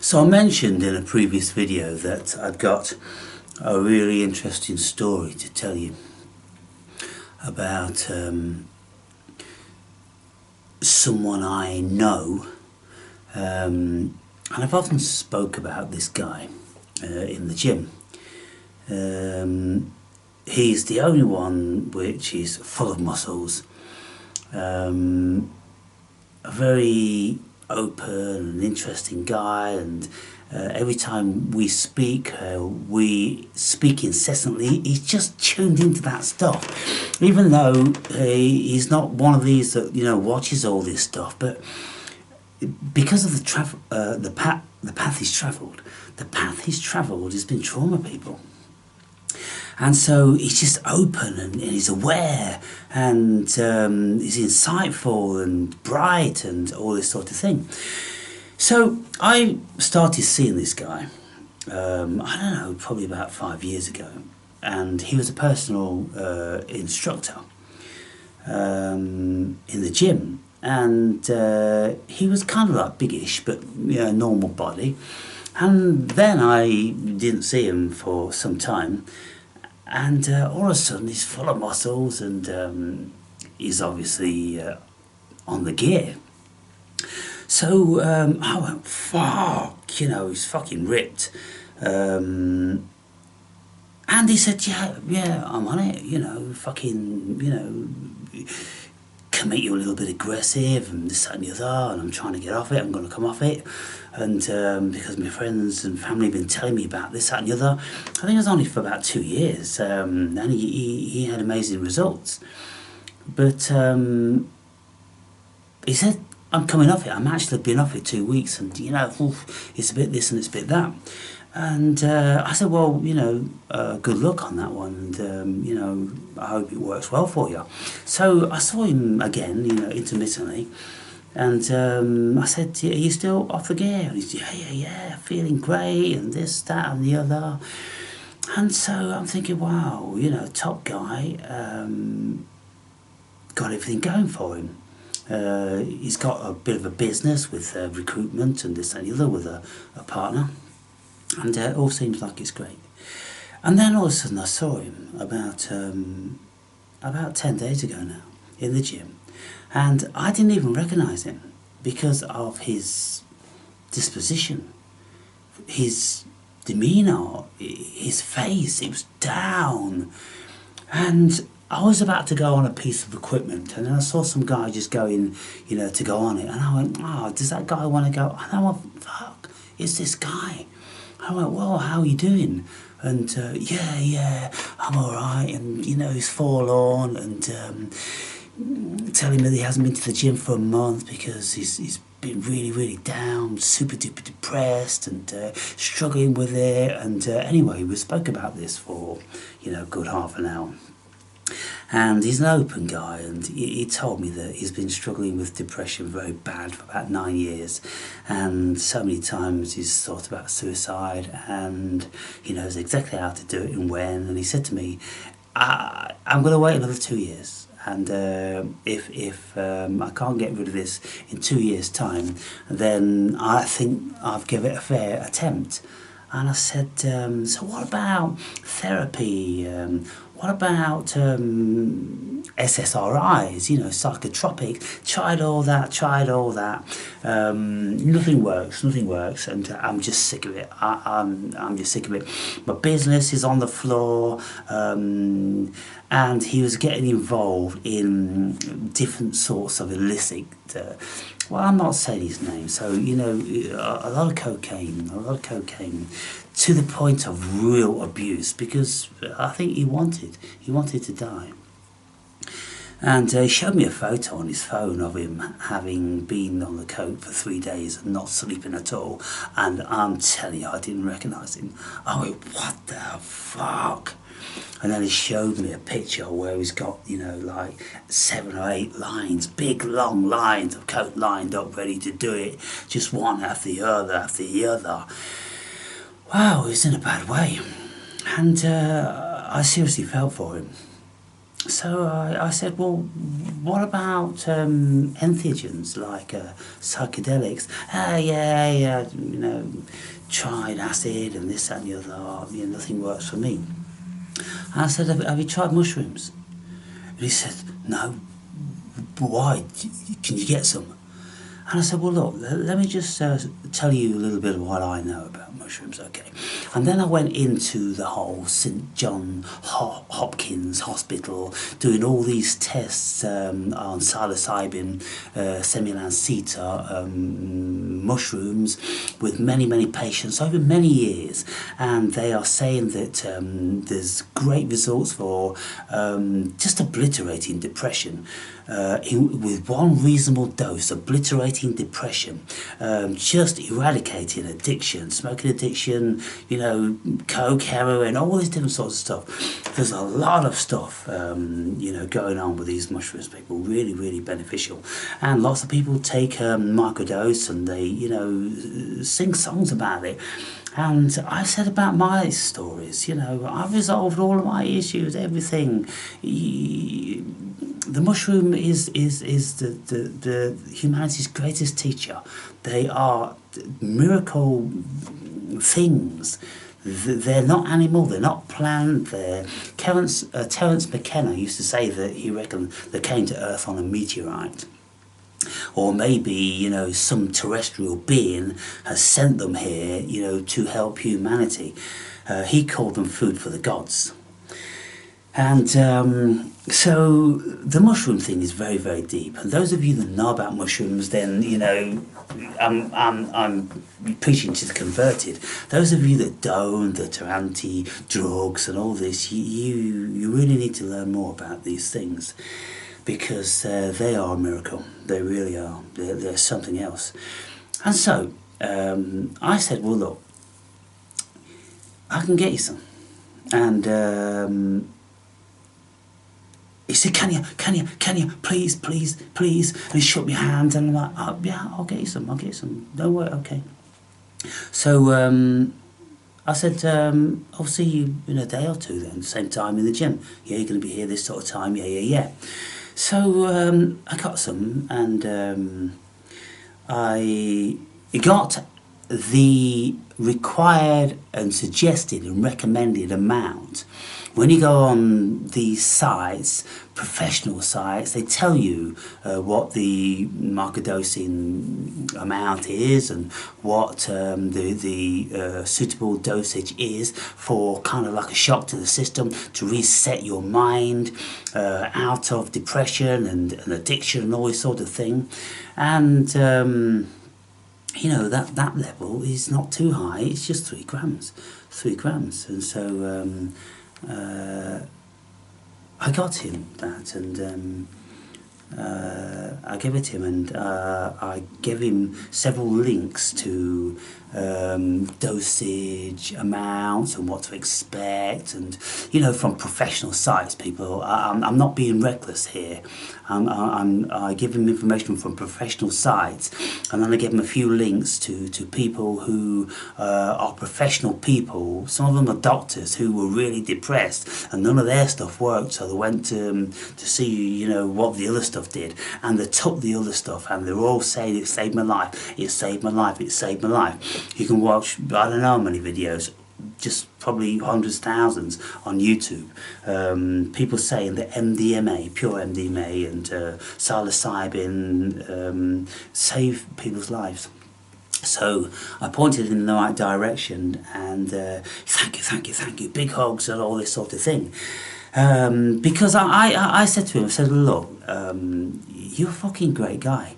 So I mentioned in a previous video that I've got a really interesting story to tell you about someone I know, and I've often spoke about this guy in the gym. He's the only one which is full of muscles, a very open and interesting guy, and every time we speak incessantly. He's just tuned into that stuff, even though he's not one of these that watches all this stuff. But because of the path he's travelled, has been trauma people. And so he's just open and he's aware and he's insightful and bright and all this sort of thing. So I started seeing this guy, I don't know, probably about 5 years ago. And he was a personal instructor in the gym. And he was kind of like biggish, but normal body. And then I didn't see him for some time. And all of a sudden he's full of muscles and he's obviously on the gear. So I went, fuck, he's fucking ripped. And he said, yeah, I'm on it, can make you a little bit aggressive and this, that and the other, and I'm trying to get off it, I'm going to come off it. And because my friends and family have been telling me about this, that and the other. I think it was only for about 2 years, and he had amazing results. But he said, I'm coming off it, I'm actually been off it 2 weeks, and it's a bit this and it's a bit that. And I said, well, good luck on that one, and I hope it works well for you. So I saw him again, intermittently. And I said, are you still off the gear? And he said, yeah, feeling great, and this, that, and the other. And so I'm thinking, wow, top guy, got everything going for him. He's got a bit of a business with recruitment and this, that, and the other with a partner. And it all seems like it's great. And then all of a sudden I saw him about 10 days ago now in the gym. And I didn't even recognise him because of his disposition, his demeanour, his face. It was down. And I was about to go on a piece of equipment, and then I saw some guy just going, to go on it. And I went, oh, does that guy want to go? And I went, fuck, it's this guy. I went, well, how are you doing? And yeah, I'm all right. And, he's forlorn and telling me that he hasn't been to the gym for a month because he's been really, really down, super duper depressed and struggling with it. And anyway, we spoke about this for, a good half an hour. And he's an open guy, and he told me that he's been struggling with depression very bad for about 9 years, and so many times he's thought about suicide, and he knows exactly how to do it and when. And he said to me, I'm going to wait another 2 years, and if I can't get rid of this in 2 years' time, then I think I've given it a fair attempt. And I said, so what about therapy? What about SSRIs, psychotropic? Tried all that. Nothing works, and I'm just sick of it. I'm just sick of it. My business is on the floor, and he was getting involved in different sorts of illicit, well, I'm not saying his name, so, a lot of cocaine, to the point of real abuse, because I think he wanted to die. And he showed me a photo on his phone of him having been on the coke for 3 days and not sleeping at all. And I'm telling you, I didn't recognise him. I went, what the fuck? And then he showed me a picture where he's got, like 7 or 8 lines, big long lines of coke lined up, ready to do it, just one after the other. Wow, he was in a bad way. And I seriously felt for him. So I said, well, what about entheogens, like psychedelics? Yeah, yeah, you know, tried acid and this, that and the other. Oh, you know, nothing works for me. And I said, have you tried mushrooms? And he said, no. Why? Can you get some? And I said, well, look, let me just tell you a little bit of what I know about mushrooms, okay? And then I went into the whole St. John Hopkins Hospital, doing all these tests on psilocybin, semilanceta, mushrooms, with many, many patients over many years. And they are saying that there's great results for just obliterating depression. With one reasonable dose, obliterating depression, just eradicating addiction, smoking addiction, you know, coke, heroin, all these different sorts of stuff. There's a lot of stuff, you know, going on with these mushrooms, people, really, really beneficial. And lots of people take microdose and they, you know, sing songs about it. And I've said about my stories, you know, I've resolved all of my issues, everything. The mushroom is the humanity's greatest teacher. They are miracle things. They're not animal, they're not plant, they're... Terence McKenna used to say that he reckoned they came to Earth on a meteorite. Or maybe, you know, some terrestrial being has sent them here, you know, to help humanity. He called them food for the gods. And so the mushroom thing is very, very deep. And those of you that know about mushrooms, then, you know, I'm preaching to the converted. Those of you that don't, that are anti-drugs and all this, you really need to learn more about these things. Because they are a miracle. They really are. They're something else. And so I said, well, look, I can get you some. And he said, can you, please. And he shook my hand, and I'm like, oh, yeah, I'll get you some. Don't worry, okay. So I said, I'll see you in a day or two then, same time in the gym. Yeah, you're going to be here this sort of time, yeah. So I got some, and I got the required and suggested and recommended amount. When you go on these sites, professional sites, they tell you what the microdosing amount is and what the suitable dosage is for kind of like a shock to the system to reset your mind out of depression and addiction and all this sort of thing. And you know, that level is not too high, it's just 3 grams. And so I got him that, and I gave it to him, and I gave him several links to dosage, amounts, and what to expect, and you know, from professional sites. People, I'm not being reckless here. I give him information from professional sites, and then I give him a few links to people who are professional people. Some of them are doctors who were really depressed, and none of their stuff worked, so they went to see, you know, what the other stuff did, and they took the other stuff, and they were all saying it saved my life, it saved my life, it saved my life. You can watch, I don't know how many videos, just probably hundreds, thousands on YouTube. People saying that MDMA, pure MDMA, and psilocybin save people's lives. So I pointed in the right direction, and thank you, big hugs and all this sort of thing. Because I said to him, I said, look, you're a fucking great guy.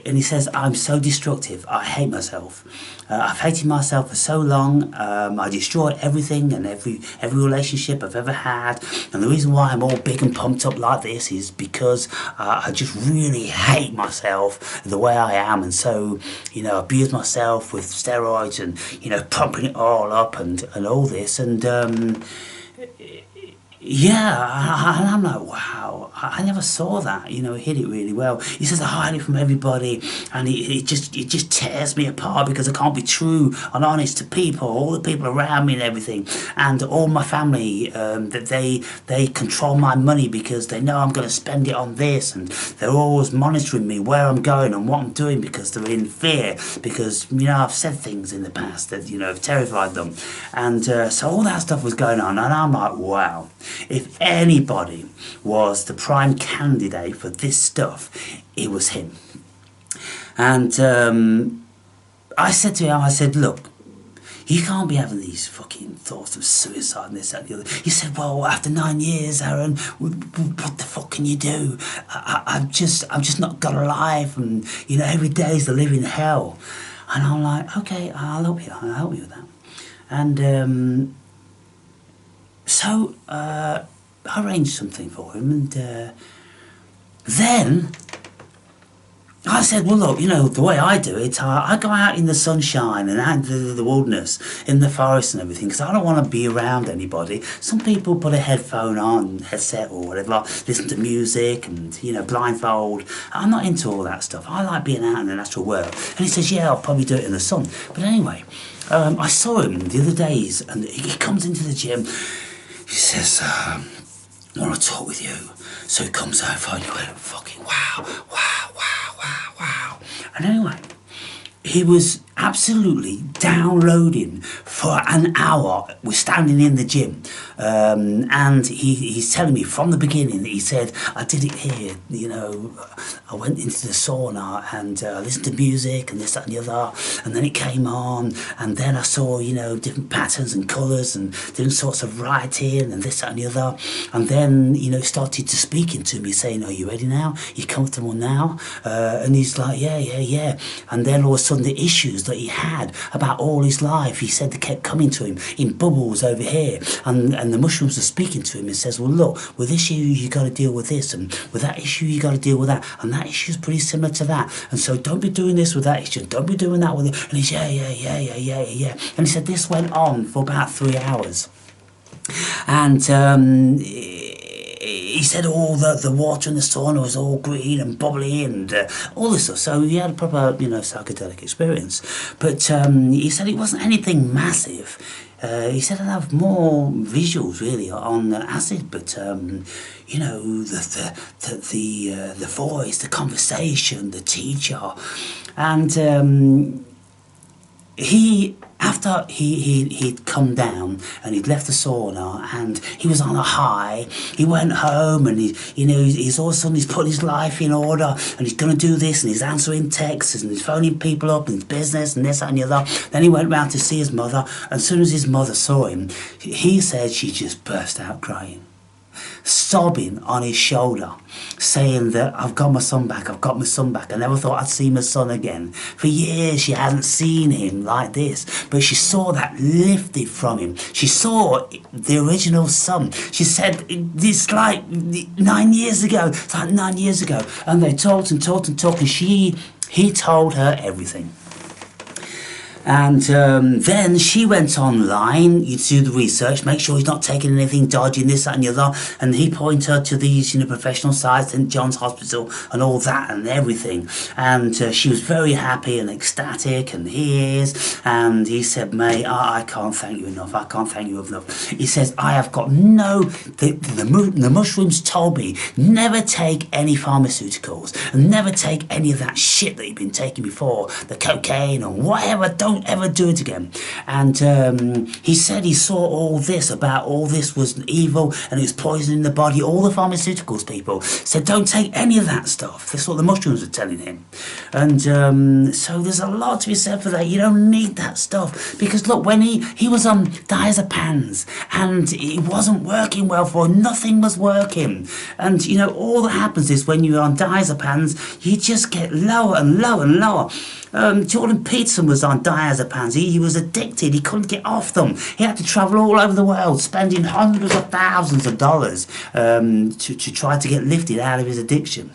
And he says, I'm so destructive, I hate myself. I've hated myself for so long. I destroy everything and every relationship I've ever had. And the reason why I'm all big and pumped up like this is because I just really hate myself the way I am. And so, you know, abuse myself with steroids and, you know, pumping it all up and all this. And yeah, and I'm like, wow, I never saw that. You know, he hit it really well. He says I hide it from everybody, and it just tears me apart because I can't be true and honest to people, all the people around me and everything, and all my family. That they control my money because they know I'm going to spend it on this, and they're always monitoring me where I'm going and what I'm doing because they're in fear because I've said things in the past that have terrified them, and so all that stuff was going on, and I'm like, wow. If anybody was the prime candidate for this stuff, it was him. And I said to him, I said, look, you can't be having these fucking thoughts of suicide and this, that, and the other. He said, well, after 9 years, Aaron, what the fuck can you do? I'm just not got a life, and, every day is the living hell. And I'm like, okay, I'll help you with that. And so I arranged something for him, and then I said, well, look, the way I do it, I go out in the sunshine and out into the wilderness, in the forest and everything, because I don't want to be around anybody. Some people put a headphone on, headset or whatever, listen to music and, blindfold. I'm not into all that stuff. I like being out in the natural world. And he says, yeah, I'll probably do it in the sun. But anyway, I saw him the other days, and he comes into the gym. He says, I want to talk with you. So he comes over and you went, fucking wow. And anyway, he was absolutely downloading for an hour. We're standing in the gym, and he's telling me from the beginning. He said, I did it here, I went into the sauna and listened to music and this, that and the other, and then it came on, and then I saw, different patterns and colours and different sorts of writing and this, that and the other, and then, started to speaking to me saying, are you ready now? You comfortable now? And he's like, yeah. And then all of a sudden the issues that he had about all his life, he said they kept coming to him in bubbles over here, and the mushrooms are speaking to him and says, well, look, with this issue you got to deal with this, and with that issue you got to deal with that, and that issue is pretty similar to that, and so don't be doing this with that issue, don't be doing that with it. And he's yeah. And he said this went on for about 3 hours, and he said all the water in the sauna was all green and bubbly and all this stuff. So he had a proper, psychedelic experience. But he said it wasn't anything massive. He said I'd have more visuals really on acid, but the voice, the conversation, the teacher, and after he'd come down and he'd left the sauna and he was on a high, he went home and he's all of a sudden he's put his life in order and he's going to do this, and he's answering texts and he's phoning people up in his business and this, that and the other. Then he went round to see his mother, and as soon as his mother saw him, he said she just burst out crying, sobbing on his shoulder, saying that I've got my son back. I never thought I'd see my son again. For years she hadn't seen him like this, but she saw that lifted from him. She saw the original son. She said, it's like 9 years ago. It's like 9 years ago. And they talked, and he told her everything. And then she went online to do the research, make sure he's not taking anything dodgy and this, that and the other. And he pointed her to these, professional sites, St. John's Hospital and all that and everything. And she was very happy and ecstatic, and he is. And he said, mate, I can't thank you enough. I can't thank you enough. He says, I have got the mushrooms told me, never take any pharmaceuticals and never take any of that shit that you've been taking before, the cocaine or whatever. Don't ever do it again. And he said he saw all this was evil and it was poisoning the body. All the pharmaceuticals people said don't take any of that stuff. That's what the mushrooms were telling him. And so there's a lot to be said for that. You don't need that stuff, because look, when he was on diazepams and it wasn't working well for him, nothing was working. And all that happens is when you're on diazepams, you just get lower and lower and lower. Jordan Peterson was on diazepams. He was addicted. He couldn't get off them. He had to travel all over the world, spending hundreds of thousands of dollars to try to get lifted out of his addiction.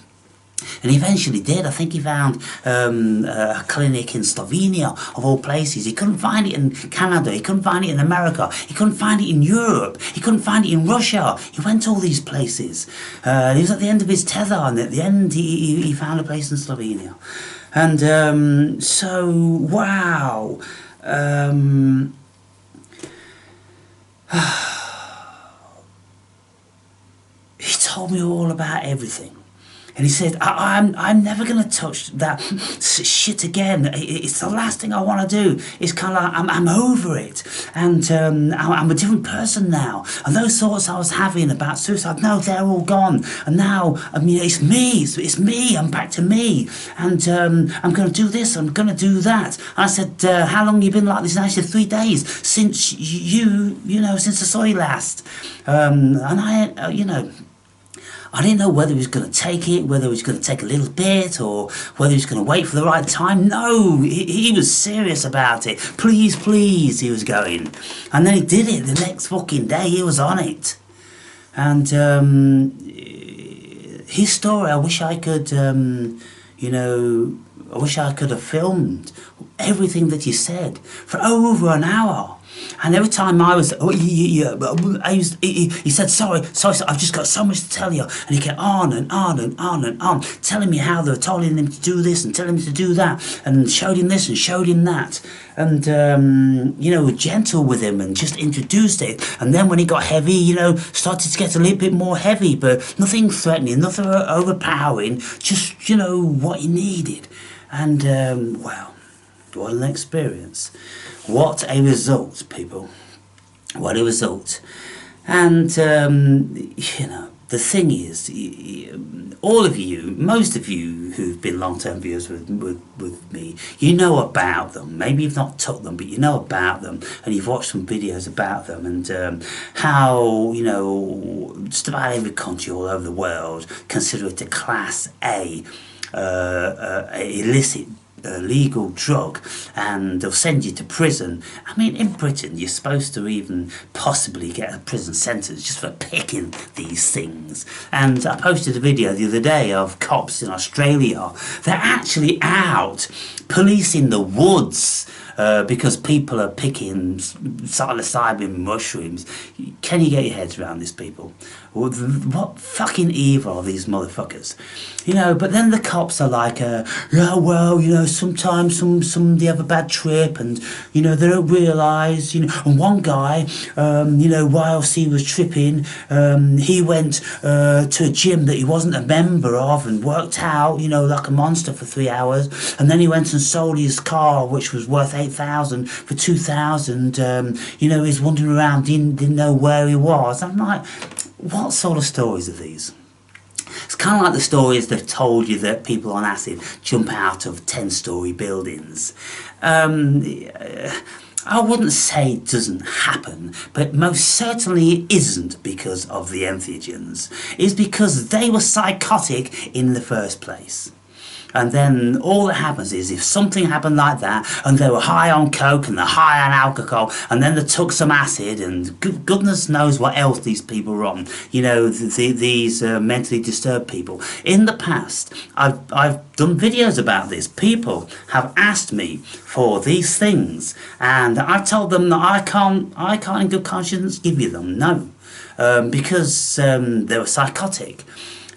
And he eventually did. I think he found a clinic in Slovenia, of all places. He couldn't find it in Canada. He couldn't find it in America. He couldn't find it in Europe. He couldn't find it in Russia. He went to all these places. He was at the end of his tether, and at the end he found a place in Slovenia. And so, wow. He told me all about everything. And he said, I'm never going to touch that shit again. It's the last thing I want to do. It's kind of like, I'm over it. And I'm a different person now. And those thoughts I was having about suicide, no, they're all gone. And now, I mean, it's me. It's me. I'm back to me. And I'm going to do this. I'm going to do that. And I said, how long have you been like this? And I said, 3 days since since I saw you last. And I didn't know whether he was going to take it, whether he was going to take a little bit, or whether he was going to wait for the right time. No, he was serious about it. Please, please, he was going. And then he did it the next fucking day. He was on it. And his story, I wish I could, I wish I could have filmed everything that he said for over an hour. And every time I was, he said, sorry, I've just got so much to tell you. And he kept on and on and on and on, telling me how they were telling him to do this and telling him to do that, and showed him this and showed him that. And, were gentle with him and just introduced it. And then when it got heavy, started to get a little bit more heavy, but nothing threatening, nothing overpowering, just, what he needed. And, wow, what an experience. What a result, people. What a result. And, the thing is, all of you, most of you who've been long-term viewers with me, you know about them. Maybe you've not took them, but you know about them, and you've watched some videos about them, and how, just about every country all over the world consider it a Class A illicit legal drug, and they'll send you to prison. I mean, in Britain, you're supposed to even possibly get a prison sentence just for picking these things. And I posted a video the other day of cops in Australia. They're actually out policing the woods because people are picking psilocybin mushrooms. Can you get your heads around this, people? What fucking evil are these motherfuckers? But then the cops are like, sometimes somebody have a bad trip, and, they don't realise, and one guy, whilst he was tripping, he went to a gym that he wasn't a member of and worked out, like a monster for 3 hours, and then he went and sold his car, which was worth 8,000 for 2,000, he was wandering around, didn't know where he was. I'm like, what sort of stories are these? It's kind of like the stories they've told you that people on acid jump out of 10-story buildings. I wouldn't say it doesn't happen, but most certainly it isn't because of the entheogens. It's because they were psychotic in the first place. And then all that happens is, if something happened like that, and they were high on coke and they're high on alcohol, and then they took some acid, and goodness knows what else these people were on, these mentally disturbed people. In the past, I've done videos about this. People have asked me for these things, and I've told them that I can't in good conscience give you them, no, because they were psychotic.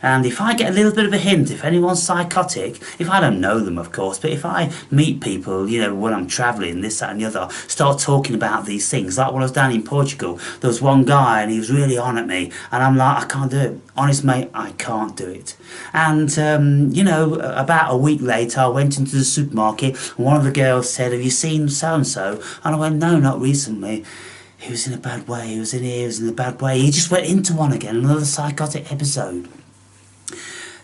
And if I get a little bit of a hint, if anyone's psychotic, if I don't know them, of course, but if I meet people, when I'm travelling, this, that and the other, start talking about these things, like when I was down in Portugal, there was one guy and he was really on at me, and I'm like, I can't do it. Honest, mate, I can't do it. And, about a week later, I went into the supermarket, and one of the girls said, have you seen so-and-so? And I went, no, not recently. He was in a bad way, he was in a bad way. He just went into one again, another psychotic episode.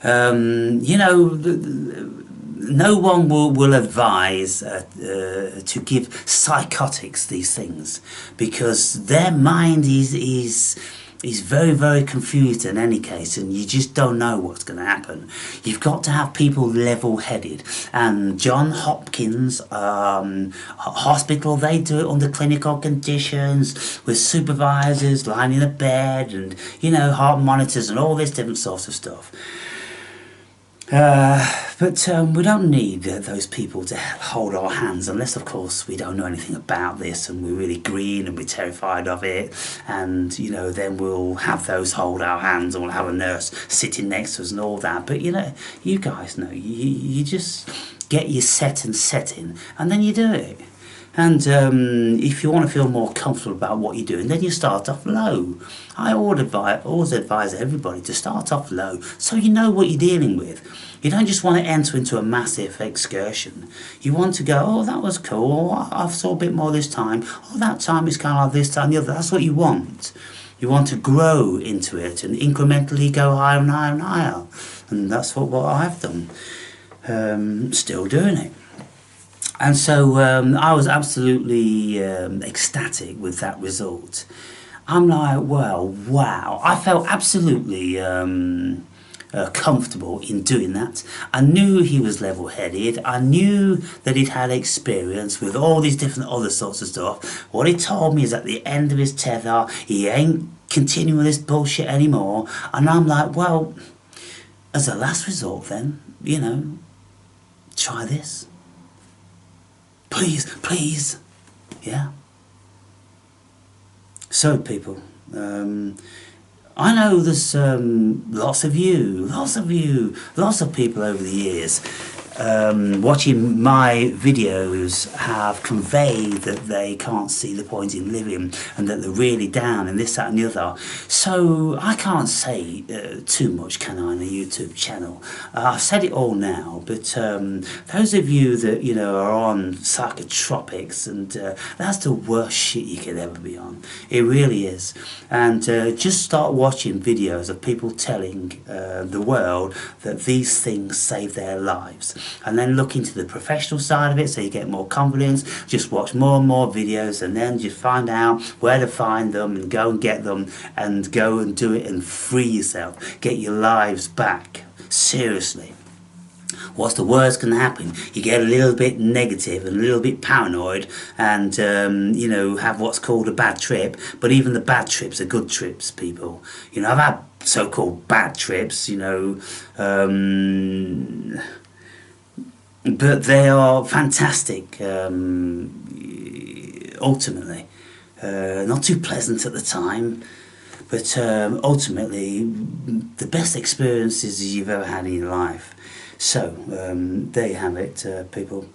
No one will advise to give psychotics these things, because their mind is very, very confused in any case, and you just don't know what's going to happen. You've got to have people level-headed, and John Hopkins Hospital, they do it under clinical conditions with supervisors lying in a bed and, heart monitors and all this different sorts of stuff. But we don't need those people to hold our hands, unless of course we don't know anything about this and we're really green and we're terrified of it, and you know, then we'll have those hold our hands, and we'll have a nurse sitting next to us and all that. But you know, you guys know, you just get your setting and then you do it. And if you want to feel more comfortable about what you're doing, then you start off low. I always advise everybody to start off low, so you know what you're dealing with. You don't just want to enter into a massive excursion. You want to go, oh, that was cool, oh, I saw a bit more this time, oh, that time is kind of like this time, the other. That's what you want. You want to grow into it and incrementally go higher and higher and higher. And that's what I've done. Still doing it. And so I was absolutely ecstatic with that result. I'm like, well, wow. I felt absolutely comfortable in doing that. I knew he was level-headed. I knew that he'd had experience with all these different other sorts of stuff. What he told me is at the end of his tether, he ain't continuing this bullshit anymore. And I'm like, well, as a last resort then, you know, try this. Please, yeah. So people, I know there's lots of people over the years watching my videos have conveyed that they can't see the point in living and that they're really down and this, that and the other. So I can't say too much, can I, on a YouTube channel? I've said it all now, but those of you that, you know, are on psychotropics, and that's the worst shit you could ever be on. It really is. And just start watching videos of people telling the world that these things save their lives. And then look into the professional side of it so you get more confidence. Just watch more and more videos and then just find out where to find them and go and get them and go and do it and free yourself. Get your lives back. Seriously. What's the worst can happen? You get a little bit negative and a little bit paranoid and, you know, have what's called a bad trip. But even the bad trips are good trips, people. You know, I've had so-called bad trips, you know, but they are fantastic, ultimately. Not too pleasant at the time, but ultimately the best experiences you've ever had in your life. So, there you have it, people.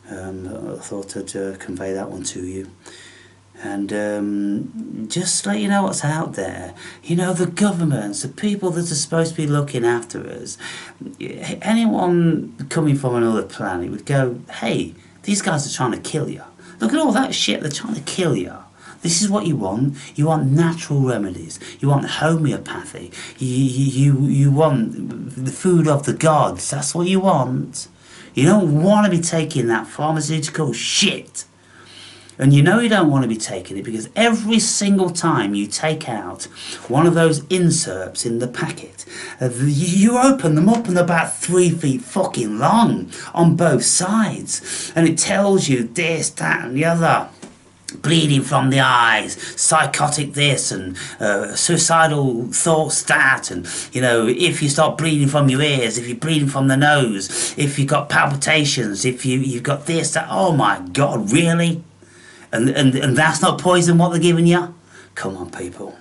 I thought I'd convey that one to you. And just let you know what's out there. You know, the governments, the people that are supposed to be looking after us, anyone coming from another planet would go, hey, these guys are trying to kill you. Look at all that shit, they're trying to kill you. This is what you want. You want natural remedies. You want homeopathy. You want the food of the gods. That's what you want. You don't want to be taking that pharmaceutical shit. And you know you don't want to be taking it because every single time you take out one of those inserts in the packet, you open them up and they're about 3 feet fucking long on both sides. And it tells you this, that and the other. Bleeding from the eyes, psychotic this, and suicidal thoughts that, and you know, if you start bleeding from your ears, if you're bleeding from the nose, if you've got palpitations, if you've got this, that, oh my god, really? And that's not poison what they're giving you? Come on, people.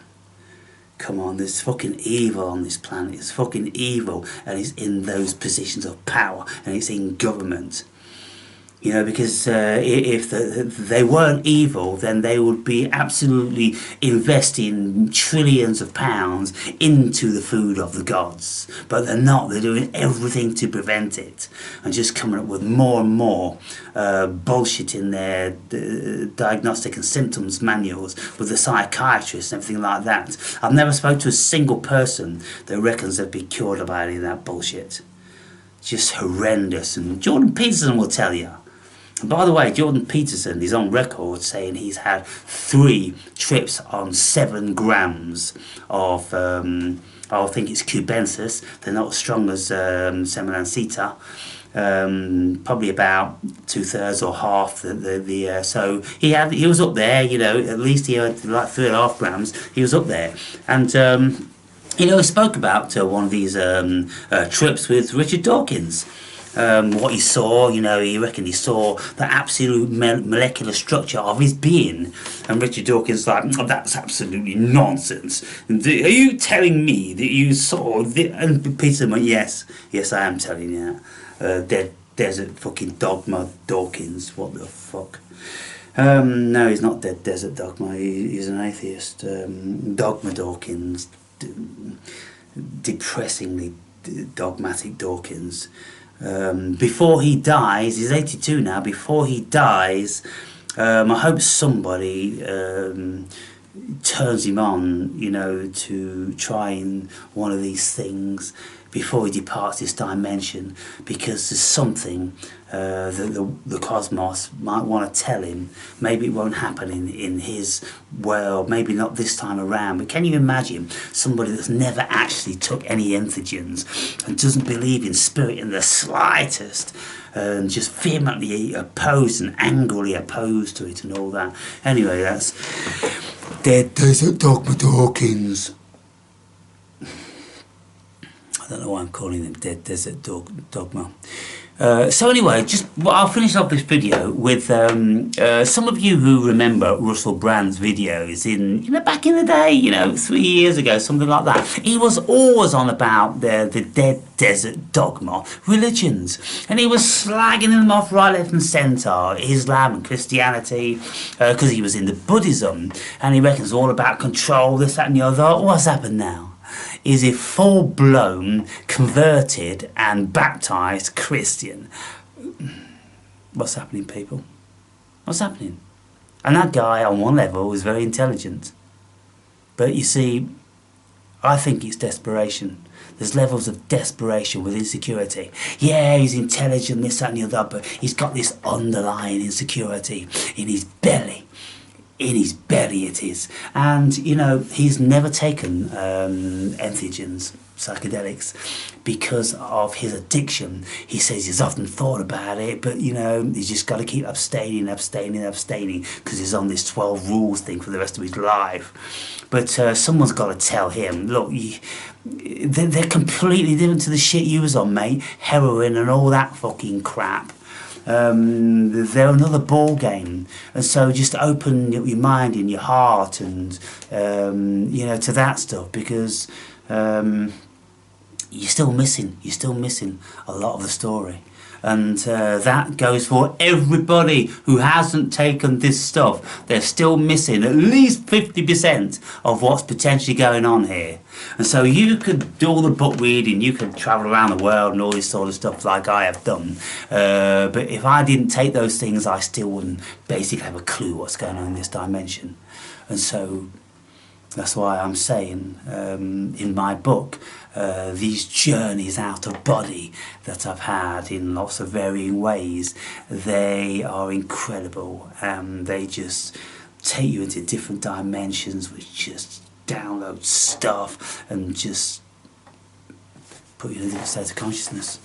Come on, there's fucking evil on this planet. It's fucking evil, and it's in those positions of power, and it's in government. You know, because if they weren't evil, then they would be absolutely investing trillions of pounds into the food of the gods. But they're not. They're doing everything to prevent it. And just coming up with more and more bullshit in their diagnostic and symptoms manuals with the psychiatrists and everything like that. I've never spoken to a single person that reckons they've been cured by any of that bullshit. Just horrendous. And Jordan Peterson will tell you. And by the way, Jordan Peterson is on record saying he's had 3 trips on 7 grams of, I think it's cubensis. They're not as strong as semolancita. Probably about 2/3 or half so he was up there, you know, at least he had like 3.5 grams. He was up there, and You know, he spoke about one of these trips with Richard Dawkins. What he saw, you know, he reckoned he saw the absolute molecular structure of his being. And Richard Dawkins like, oh, that's absolutely nonsense. Are you telling me that you saw And Peter went, yes, I am telling you that. Dead Desert fucking Dogma Dawkins, what the fuck. No, he's not Dead Desert Dogma, he's an atheist. Dogma Dawkins, depressingly dogmatic Dawkins. Before he dies, he's 82 now, before he dies, I hope somebody turns him on, you know, to trying one of these things before he departs this dimension, because there's something that the cosmos might want to tell him. Maybe it won't happen in his world, maybe not this time around, but can you imagine somebody that's never actually took any entheogens and doesn't believe in spirit in the slightest, and just vehemently opposed and angrily opposed to it and all that. Anyway, that's Dead Desert Dogma Dawkins. I don't know why I'm calling him Dead Desert Dogma. So anyway, I'll finish off this video with some of you who remember Russell Brand's videos in, you know, back in the day, you know, 3 years ago, something like that. He was always on about the Dead Desert Dogma religions, and he was slagging them off right, left and centre, Islam and Christianity, because he was into Buddhism, and he reckons all about control, this, that and the other. What's happened now? Is a full-blown, converted and baptised Christian. What's happening, people? What's happening? And that guy, on one level, is very intelligent. But you see, I think it's desperation. There's levels of desperation with insecurity. Yeah, he's intelligent, this, that and the other, but he's got this underlying insecurity in his belly. In his belly it is. And, you know, he's never taken entheogens, psychedelics, because of his addiction. He says he's often thought about it, but, you know, he's just got to keep abstaining, because he's on this 12 rules thing for the rest of his life. But someone's got to tell him, look, they're completely different to the shit you was on, mate. Heroin and all that fucking crap. They're another ball game, and so just open your mind and your heart and you know, to that stuff, because you're still missing a lot of the story. And that goes for everybody who hasn't taken this stuff. They're still missing at least 50% of what's potentially going on here. And so you could do all the book reading, you could travel around the world and all this sort of stuff like I have done. But if I didn't take those things, I still wouldn't basically have a clue what's going on in this dimension. And so that's why I'm saying in my book, these journeys out of body that I've had in lots of varying ways, they are incredible. They just take you into different dimensions, which just download stuff and just put you in a different state of consciousness.